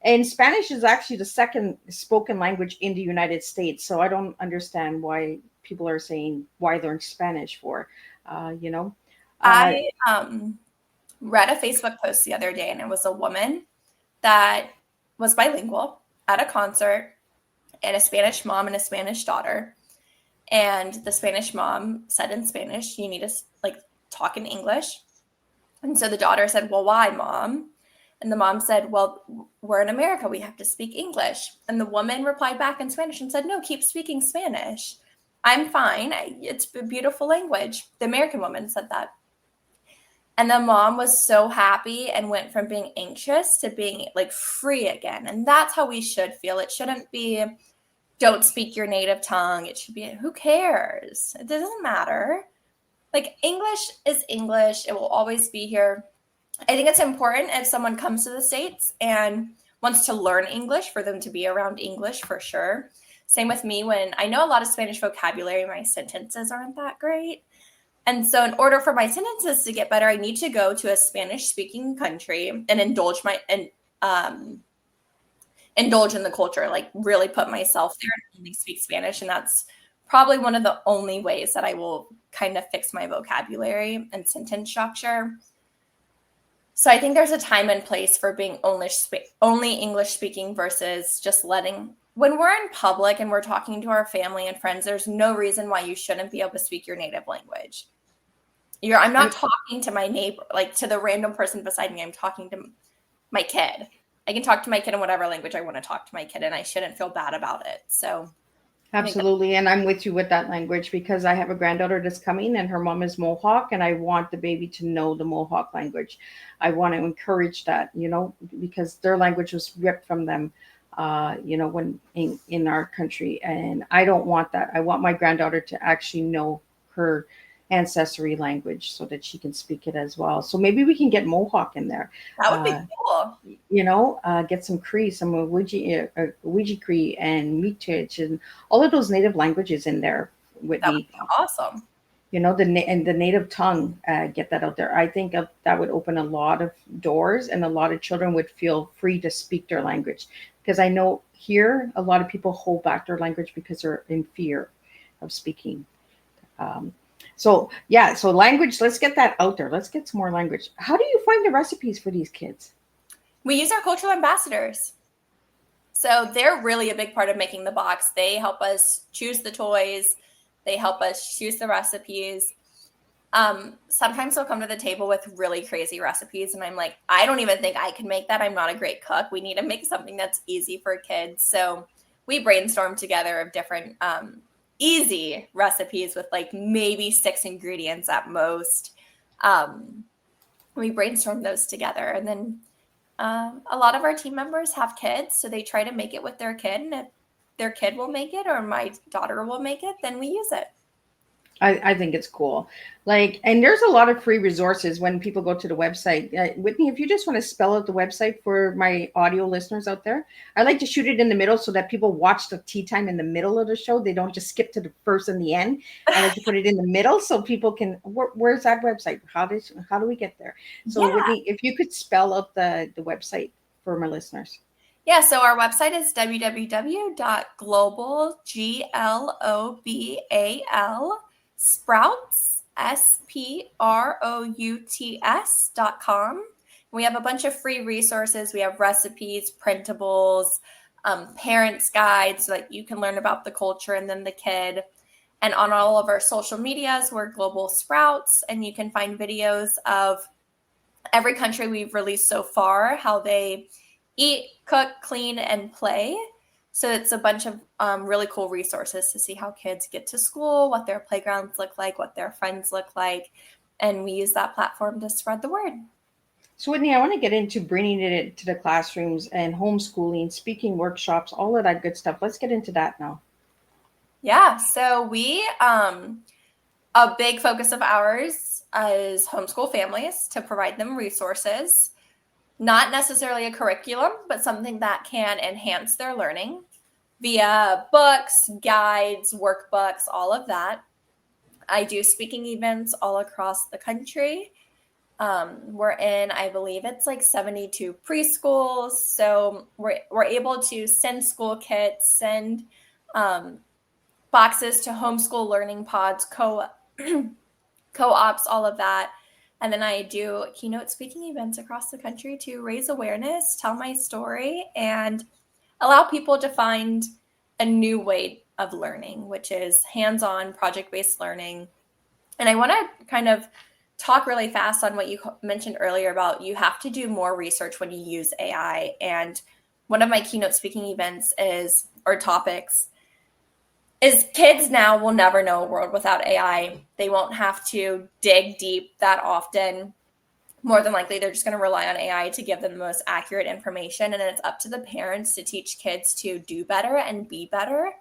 Speaker 2: And Spanish is actually the second spoken language in the United States. So I don't understand why people are saying why learn Spanish for,
Speaker 3: I read a Facebook post the other day, and it was a woman that was bilingual at a concert, and a Spanish mom and a Spanish daughter. And the Spanish mom said in Spanish, you need to talk in English. And so the daughter said, well, why, mom? And the mom said, well, we're in America, we have to speak English. And the woman replied back in Spanish and said, no, keep speaking Spanish. I'm fine. It's a beautiful language. The American woman said that. And the mom was so happy and went from being anxious to being like free again. And that's how we should feel. It shouldn't be, don't speak your native tongue. It should be, who cares? It doesn't matter. Like, English is English. It will always be here. I think it's important if someone comes to the States and wants to learn English, for them to be around English for sure. Same with me. When I know a lot of Spanish vocabulary, my sentences aren't that great. And so in order for my sentences to get better, I need to go to a Spanish-speaking country and indulge in the culture, like really put myself there and only speak Spanish. And that's probably one of the only ways that I will kind of fix my vocabulary and sentence structure. So I think there's a time and place for being only English speaking versus just letting, when we're in public and we're talking to our family and friends, there's no reason why you shouldn't be able to speak your native language. I'm not talking to my neighbor, like to the random person beside me. I'm talking to my kid. I can talk to my kid in whatever language I want to talk to my kid, and I shouldn't feel bad about it. So
Speaker 2: Absolutely. And I'm with you with that language, because I have a granddaughter that's coming and her mom is Mohawk, and I want the baby to know the Mohawk language. I want to encourage that, because their language was ripped from them, when in our country. And I don't want that. I want my granddaughter to actually know her ancestry language so that she can speak it as well. So maybe we can get Mohawk in there.
Speaker 3: that would be cool.
Speaker 2: Get some Cree, some Ouija Cree and Meetich and all of those native languages in there, Whitney.
Speaker 3: That would be awesome.
Speaker 2: And the native tongue, get that out there. I think that would open a lot of doors, and a lot of children would feel free to speak their language. Because I know here a lot of people hold back their language because they're in fear of speaking. So language, let's get that out there. Let's get some more language. How do you find the recipes for these kids?
Speaker 3: We use our cultural ambassadors. So they're really a big part of making the box. They help us choose the toys. They help us choose the recipes. Sometimes they'll come to the table with really crazy recipes, and I'm like, I don't even think I can make that. I'm not a great cook. We need to make something that's easy for kids. So we brainstorm together of different easy recipes with like maybe 6 ingredients at most. We brainstorm those together, and then a lot of our team members have kids, so they try to make it with their kid, and if their kid will make it or my daughter will make it, then we use it.
Speaker 2: I think it's cool. And there's a lot of free resources when people go to the website. Whitney, if you just want to spell out the website for my audio listeners out there, I like to shoot it in the middle so that people watch the tea time in the middle of the show. They don't just skip to the first and the end. I like to put it in the middle so people can, where's that website? How do we get there? So
Speaker 3: Yeah.
Speaker 2: Whitney, if you could spell out the website for my listeners.
Speaker 3: Yeah, so our website is www.globalsprouts, sprouts.com. We have a bunch of free resources. We have recipes, printables, parents' guides so that you can learn about the culture and then the kid. And on all of our social medias, we're Global Sprouts, and you can find videos of every country we've released so far, how they eat, cook, clean, and play. So it's a bunch of really cool resources to see how kids get to school, what their playgrounds look like, what their friends look like. And we use that platform to spread the word.
Speaker 2: So Whitney, I want to get into bringing it to the classrooms and homeschooling, speaking workshops, all of that good stuff. Let's get into that now.
Speaker 3: Yeah, so we, a big focus of ours is homeschool families, to provide them resources. Not necessarily a curriculum, but something that can enhance their learning via books, guides, workbooks, all of that. I do speaking events all across the country. We're in, I believe it's like 72 preschools. So we're able to send school kits, send boxes to homeschool learning pods, co-ops, all of that. And then I do keynote speaking events across the country to raise awareness, tell my story, and allow people to find a new way of learning, which is hands-on, project-based learning. And I want to kind of talk really fast on what you mentioned earlier about you have to do more research when you use AI. And one of my keynote speaking events topics is kids now will never know a world without AI. They won't have to dig deep that often. More than likely, they're just going to rely on AI to give them the most accurate information. And then it's up to the parents to teach kids to do better and be better.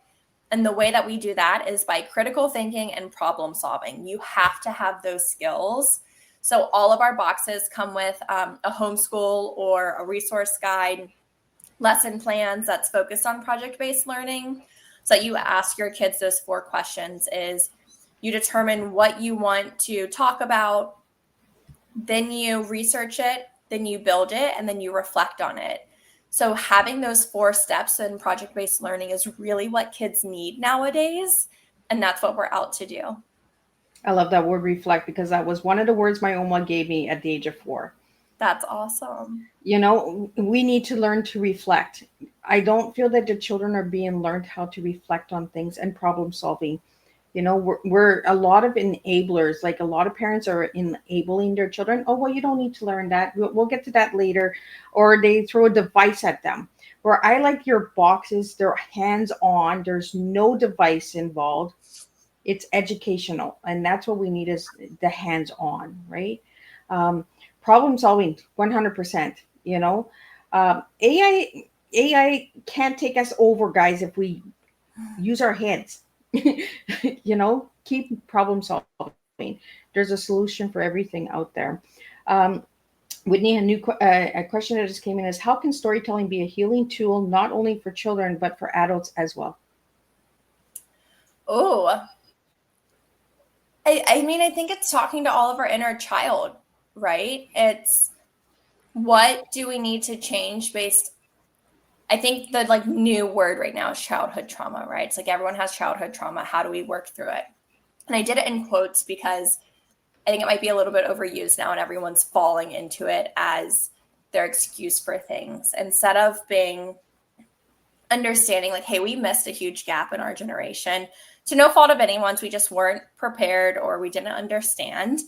Speaker 3: And the way that we do that is by critical thinking and problem solving. You have to have those skills. So all of our boxes come with a homeschool or a resource guide, lesson plans that's focused on project-based learning. So you ask your kids those 4 questions is you determine what you want to talk about, then you research it, then you build it, and then you reflect on it. So having those 4 steps in project-based learning is really what kids need nowadays. And that's what we're out to do.
Speaker 2: I love that word reflect, because that was one of the words my Oma gave me at the age of 4.
Speaker 3: That's awesome.
Speaker 2: You know, we need to learn to reflect. I don't feel that the children are being learned how to reflect on things and problem solving. You know, we're a lot of enablers. Like a lot of parents are enabling their children. Oh, well, you don't need to learn that. We'll get to that later. Or they throw a device at them. Where I like your boxes, they're hands-on. There's no device involved. It's educational. And that's what we need, is the hands-on, right? Problem solving, 100%, you know. AI can't take us over, guys, if we use our heads. You know, keep problem solving. There's a solution for everything out there. Whitney, a question that just came in is, how can storytelling be a healing tool, not only for children, but for adults as well?
Speaker 3: Oh, I mean, I think it's talking to all of our inner child, right? It's what do we need to change based. I think the like new word right now is childhood trauma, right? It's like everyone has childhood trauma. How do we work through it? And I did it in quotes because I think it might be a little bit overused now and everyone's falling into it as their excuse for things instead of being understanding like, hey, we missed a huge gap in our generation to no fault of anyone's. We just weren't prepared or we didn't understand.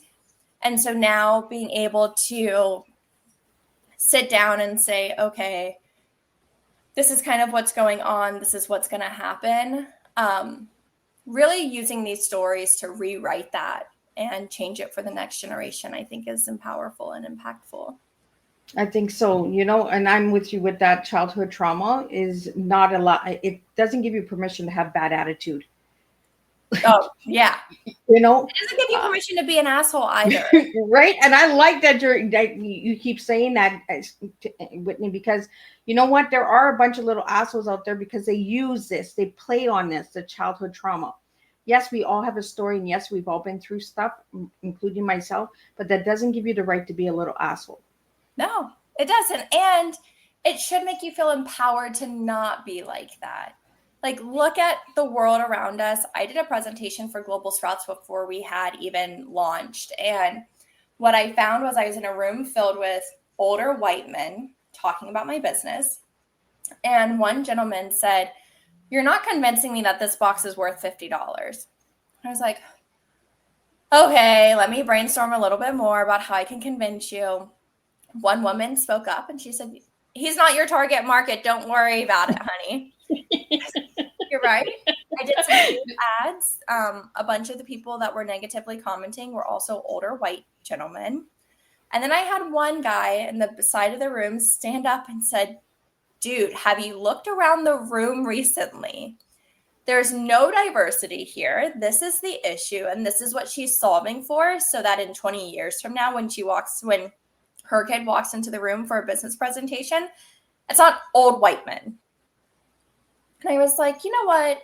Speaker 3: And so now being able to sit down and say, okay, this is kind of what's going on. This is what's going to happen. Really using these stories to rewrite that and change it for the next generation, I think is powerful and impactful.
Speaker 2: I think so, you know, and I'm with you with that. Childhood trauma is not a lot. It doesn't give you permission to have bad attitude.
Speaker 3: Oh, yeah.
Speaker 2: You know,
Speaker 3: it doesn't give you permission to be an asshole either.
Speaker 2: Right. And I like that you keep saying that, Whitney, because you know what? There are a bunch of little assholes out there because they use this, they play on this, the childhood trauma. Yes, we all have a story, and yes, we've all been through stuff, including myself, but that doesn't give you the right to be a little asshole.
Speaker 3: No, it doesn't. And it should make you feel empowered to not be like that. Like, look at the world around us. I did a presentation for Global Sprouts before we had even launched. And what I found was I was in a room filled with older white men talking about my business. And one gentleman said, "You're not convincing me that this box is worth $50. I was like, okay, let me brainstorm a little bit more about how I can convince you. One woman spoke up and she said, "He's not your target market. Don't worry about it, honey." You're right. I did some ads. A bunch of the people that were negatively commenting were also older white gentlemen. And then I had one guy in the side of the room stand up and said, "Dude, have you looked around the room recently? There's no diversity here. This is the issue. And this is what she's solving for. So that in 20 years from now, when her kid walks into the room for a business presentation, it's not old white men." And I was like, you know what?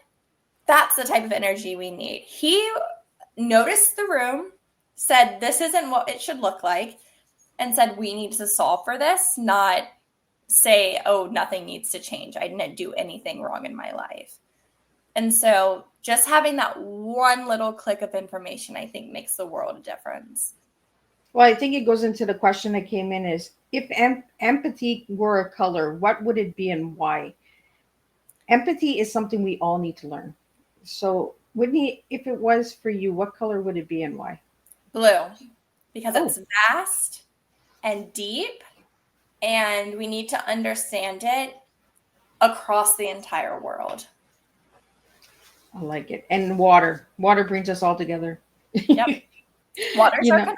Speaker 3: That's the type of energy we need. He noticed the room, said, this isn't what it should look like, and said, we need to solve for this, not say, oh, nothing needs to change. I didn't do anything wrong in my life. And so just having that one little click of information, I think, makes the world a difference.
Speaker 2: Well, I think it goes into the question that came in is, if empathy were a color, what would it be and why? Empathy is something we all need to learn. So, Whitney, if it was for you, what color would it be and why?
Speaker 3: Blue, because it's vast and deep, and we need to understand it across the entire world.
Speaker 2: I like it. And water. Water brings us all together.
Speaker 3: Yep. Water's
Speaker 2: You
Speaker 3: our
Speaker 2: know,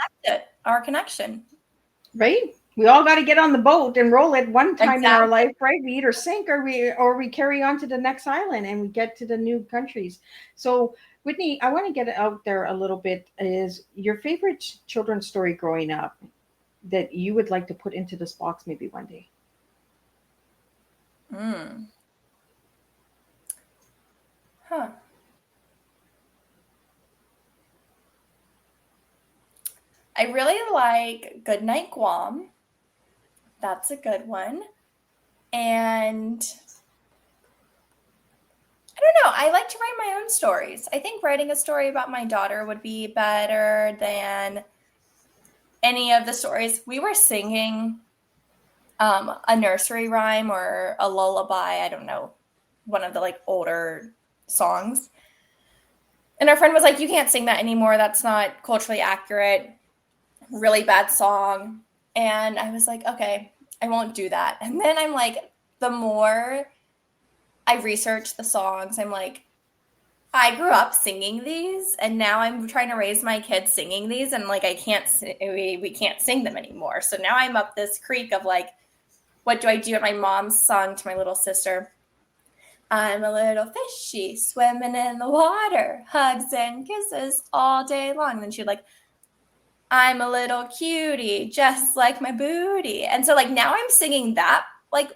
Speaker 3: our connection.
Speaker 2: right? We all got to get on the boat and roll it one time in our
Speaker 3: Exactly.
Speaker 2: life, right? We either sink or we carry on to the next island and we get to the new countries. So, Whitney, I want to get out there a little bit. Is your favorite children's story growing up that you would like to put into this box maybe one day?
Speaker 3: Hmm. Huh. I really like Goodnight Guam. That's a good one. And I don't know. I like to write my own stories. I think writing a story about my daughter would be better than any of the stories. We were singing a nursery rhyme or a lullaby. I don't know, one of the like older songs. And our friend was like, "You can't sing that anymore. That's not culturally accurate. Really bad song." And I was like, "Okay, I won't do that." And then I'm like, the more I research the songs, I'm like, I grew up singing these, and now I'm trying to raise my kids singing these, and like I can't, we can't sing them anymore. So now I'm up this creek of like, what do I do? And my mom sung to my little sister, "I'm a little fishy swimming in the water, hugs and kisses all day long." And then she'd like, "I'm a little cutie, just like my booty." And so like now I'm singing that like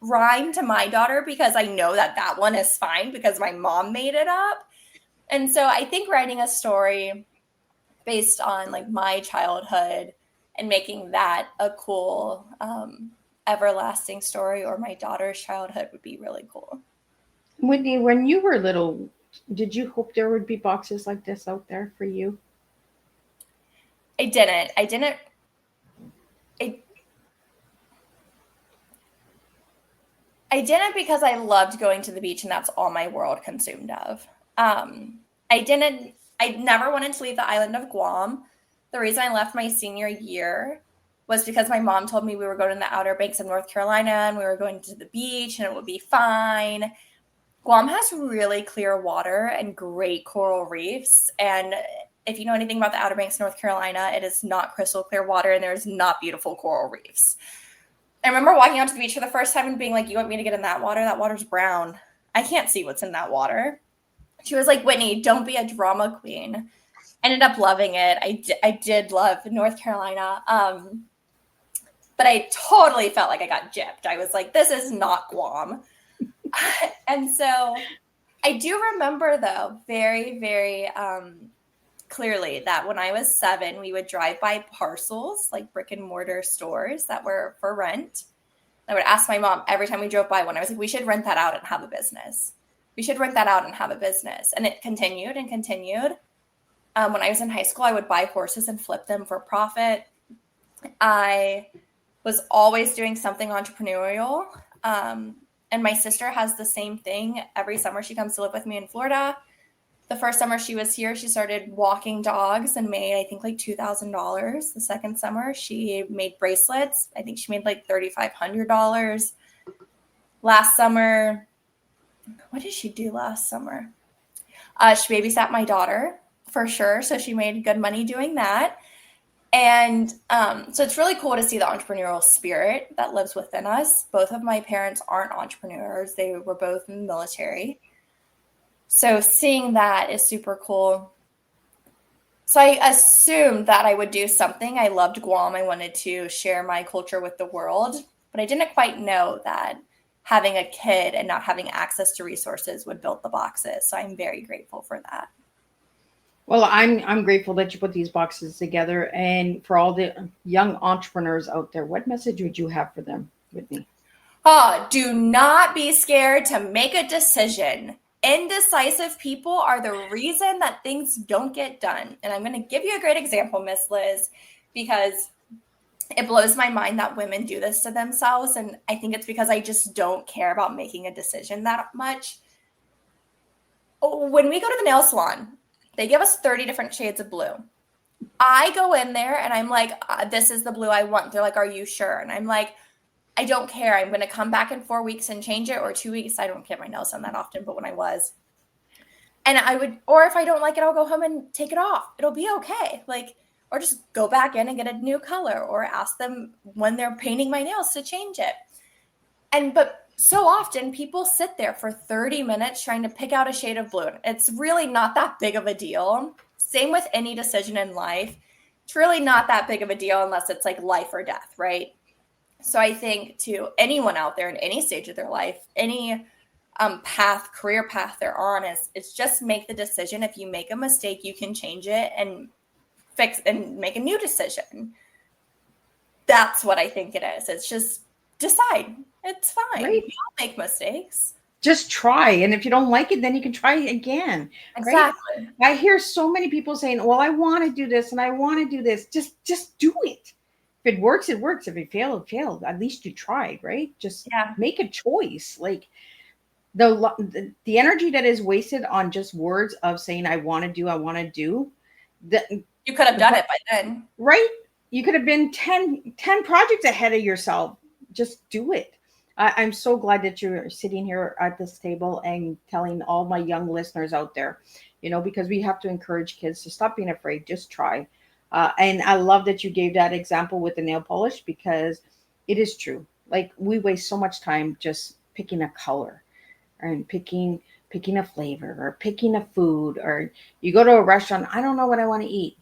Speaker 3: rhyme to my daughter because I know that that one is fine because my mom made it up. And so I think writing a story based on like my childhood and making that a cool everlasting story, or my daughter's childhood, would be really cool.
Speaker 2: Whitney, when you were little, did you hope there would be boxes like this out there for you?
Speaker 3: I didn't. I didn't. I didn't because I loved going to the beach and that's all my world consumed of. I never wanted to leave the island of Guam. The reason I left my senior year was because my mom told me we were going to the Outer Banks of North Carolina and we were going to the beach and it would be fine. Guam has really clear water and great coral reefs. And if you know anything about the Outer Banks of North Carolina, it is not crystal clear water and there's not beautiful coral reefs. I remember walking out to the beach for the first time and being like, "You want me to get in that water? That water's brown. I can't see what's in that water." She was like, "Whitney, don't be a drama queen." Ended up loving it. I did love North Carolina. But I totally felt like I got gypped. I was like, this is not Guam. And so I do remember, though, very, very clearly that when I was 7, we would drive by parcels, like brick and mortar stores that were for rent. I would ask my mom every time we drove by one. I was like, "We should rent that out and have a business. We should rent that out and have a business." And it continued and continued. When I was in high school, I would buy horses and flip them for profit. I was always doing something entrepreneurial. And my sister has the same thing. Every summer she comes to live with me in Florida. The first summer she was here, she started walking dogs and made, I think, like $2,000. The second summer, she made bracelets. I think she made like $3,500. Last summer, what did she do last summer? She babysat my daughter, for sure. So she made good money doing that. And so it's really cool to see the entrepreneurial spirit that lives within us. Both of my parents aren't entrepreneurs. They were both in the military. So seeing that is super cool. So I assumed that I would do something. I loved Guam. I wanted to share my culture with the world, but I didn't quite know that having a kid and not having access to resources would build the boxes. So I'm very grateful for that.
Speaker 2: Well, I'm grateful that you put these boxes together. And for all the young entrepreneurs out there, what message would you have for them, Whitney?
Speaker 3: Do not be scared to make a decision. Indecisive people are the reason that things don't get done. And I'm going to give you a great example, Miss Liz, because it blows my mind that women do this to themselves. And I think it's because I just don't care about making a decision that much. When we go to the nail salon, they give us 30 different shades of blue. I go in there and I'm like, this is the blue I want. They're like, "Are you sure?" And I'm like, "I don't care. I'm going to come back in 4 weeks and change it, or 2 weeks." I don't get my nails done that often, but when I was, And I would, or if I don't like it, I'll go home and take it off. It'll be okay. Like, or just go back in and get a new color, or ask them when they're painting my nails to change it. But so often people sit there for 30 minutes trying to pick out a shade of blue. It's really not that big of a deal. Same with any decision in life. It's really not that big of a deal unless it's like life or death, right? So I think to anyone out there in any stage of their life, any career path they're on, is just make the decision. If you make a mistake, you can change it and fix and make a new decision. That's what I think it is. It's just decide. It's fine.
Speaker 2: Right.
Speaker 3: We all make mistakes.
Speaker 2: Just try. And if you don't like it, then you can try again.
Speaker 3: Exactly.
Speaker 2: Right? I hear so many people saying, well, I want to do this and I want to do this. Just do it. If it works, it works. If it failed, it failed. At least you tried, right? Just make a choice. Like the energy that is wasted on just words of saying, I want to do, that
Speaker 3: you could have done it by then.
Speaker 2: Right? You could have been 10 projects ahead of yourself. Just do it. I'm so glad that you're sitting here at this table and telling all my young listeners out there, because we have to encourage kids to stop being afraid. Just try. And I love that you gave that example with the nail polish, because it is true. Like, we waste so much time just picking a color and picking a flavor or picking a food, or you go to a restaurant. I don't know what I want to eat.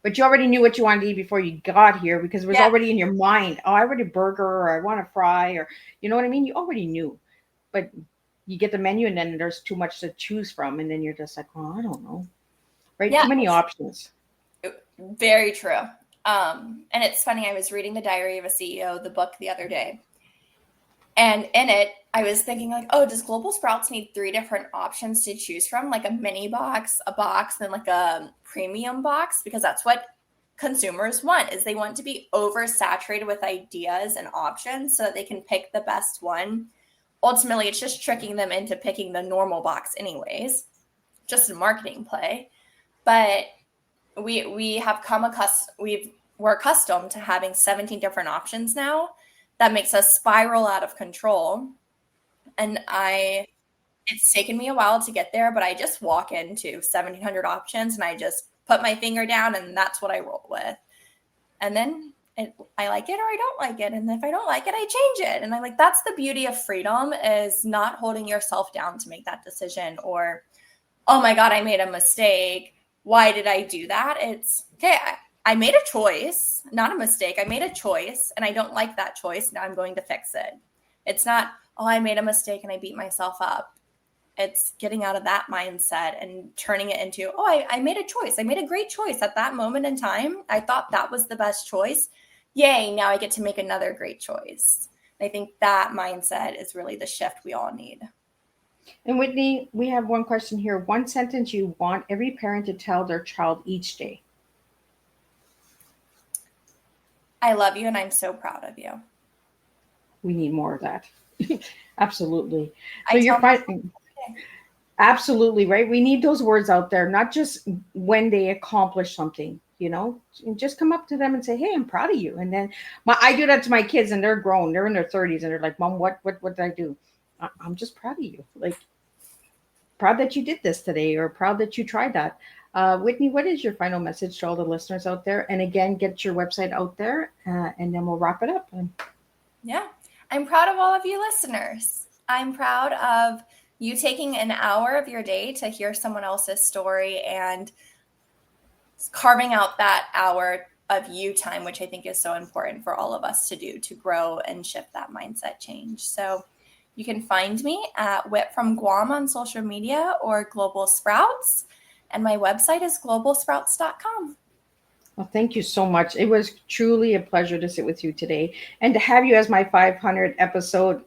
Speaker 2: But you already knew what you wanted to eat before you got here, because it was already in your mind. Oh, I want a burger, or I want a fry, or you know what I mean? You already knew. But you get the menu and then there's too much to choose from. And then you're just like, oh, I don't know. Right? Yeah. Too many options.
Speaker 3: Very true. And it's funny. I was reading The Diary of a CEO, the book, the other day. And in it, I was thinking like, oh, does Global Sprouts need 3 different options to choose from? Like a mini box, a box, then like a premium box? Because that's what consumers want, is they want to be oversaturated with ideas and options so that they can pick the best one. Ultimately, it's just tricking them into picking the normal box anyways, just a marketing play. But we're accustomed to having 17 different options now. That makes us spiral out of control. And it's taken me a while to get there, but I just walk into 1,700 options and I just put my finger down and that's what I roll with. And then I like it or I don't like it. And if I don't like it, I change it. And I'm like, that's the beauty of freedom, is not holding yourself down to make that decision, or, oh my God, I made a mistake. Why did I do that? It's okay. I made a choice, not a mistake. I made a choice and I don't like that choice. Now I'm going to fix it. It's not, oh, I made a mistake and I beat myself up. It's getting out of that mindset and turning it into, oh, I made a choice. I made a great choice at that moment in time. I thought that was the best choice. Yay, now I get to make another great choice. And I think that mindset is really the shift we all need.
Speaker 2: And Whitney, we have one question here. One sentence you want every parent to tell their child each day.
Speaker 3: I love you and I'm so proud of you.
Speaker 2: We need more of that. Absolutely. So you're fighting. Absolutely, right? We need those words out there, not just when they accomplish something, just come up to them and say, hey, I'm proud of you. And then I do that to my kids, and they're grown. They're in their 30s and they're like, Mom, what did I do? I'm just proud of you. Like, proud that you did this today, or proud that you tried that. Whitney, what is your final message to all the listeners out there? And again, get your website out there, and then we'll wrap it up.
Speaker 3: Yeah, I'm proud of all of you listeners. I'm proud of you taking an hour of your day to hear someone else's story and carving out that hour of you time, which I think is so important for all of us to do, to grow and shift that mindset change. So you can find me at Whit from Guam on social media, or Global Sprouts. And my website is globalsprouts.com.
Speaker 2: Well, thank you so much. It was truly a pleasure to sit with you today and to have you as my 500th episode.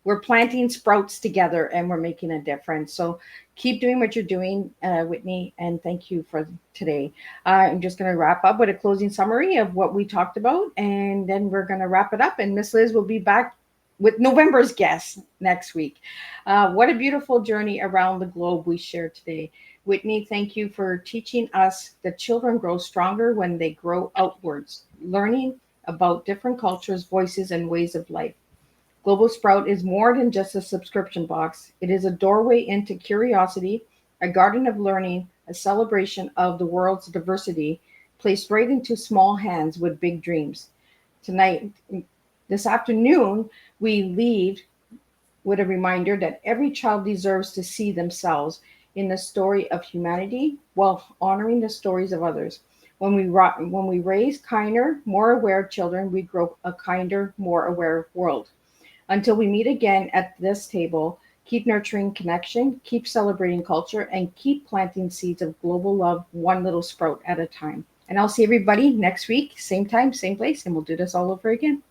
Speaker 2: We're planting sprouts together and we're making a difference. So keep doing what you're doing, Whitney, and thank you for today. I'm just going to wrap up with a closing summary of what we talked about, and then we're going to wrap it up, and Miss Liz will be back with November's guest next week. What a beautiful journey around the globe we shared today. Whitney, thank you for teaching us that children grow stronger when they grow outwards, learning about different cultures, voices, and ways of life. Global Sprout is more than just a subscription box. It is a doorway into curiosity, a garden of learning, a celebration of the world's diversity, placed right into small hands with big dreams. Tonight, this afternoon, we leave with a reminder that every child deserves to see themselves in the story of humanity while honoring the stories of others. When we raise kinder, more aware children, we grow a kinder, more aware world. Until we meet again at this table, keep nurturing connection, keep celebrating culture, and keep planting seeds of global love one little sprout at a time. And I'll see everybody next week, same time, same place, and we'll do this all over again.